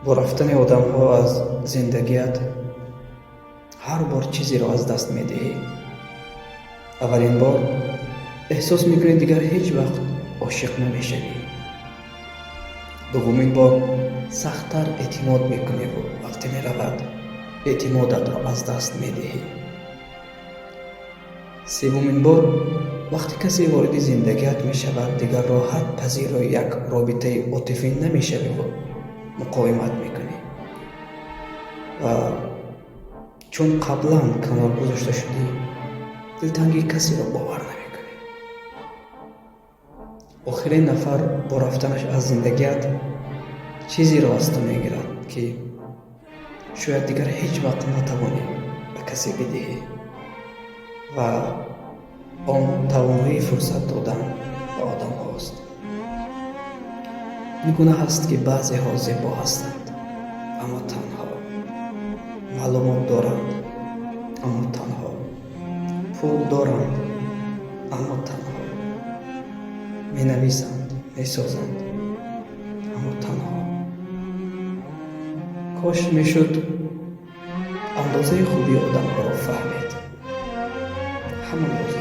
با رفتن آدم‌ها از زندگیت هر بار چیزی را از دست می‌دهی. اولین بار احساس می‌کنی دیگر هیچ وقت عاشق نمی‌شوی. دومین بار سخت‌تر اعتماد می‌کنی و وقتی می‌رود اعتمادت را از دست می‌دهی. سومین بار وقتی کسی وارد زندگیت می‌شود دیگر راحت پذیر یک رابطه عاطفی نمی‌شوی و مقاومت می‌کنی. و چون قبلا کنار گذاشته شدی دلتنگی کسی را باور نمی‌کنی. آخرین نفر با رفتنش از زندگیت چیزی را از تو می‌گیرد که شاید دیگر هیچ وقت نتوانی به کسی بدهی و آن توانایی فرصت دادن به آدم هاست. میگونه هست که بعضی ها زیبا هستند اما تنها، معلومات دارند اما تنها، پول دارند اما تنها، می نویسند، می سازند اما تنها. کاش میشد اندازه خوبی آدم ها را فهمید. همه موضوع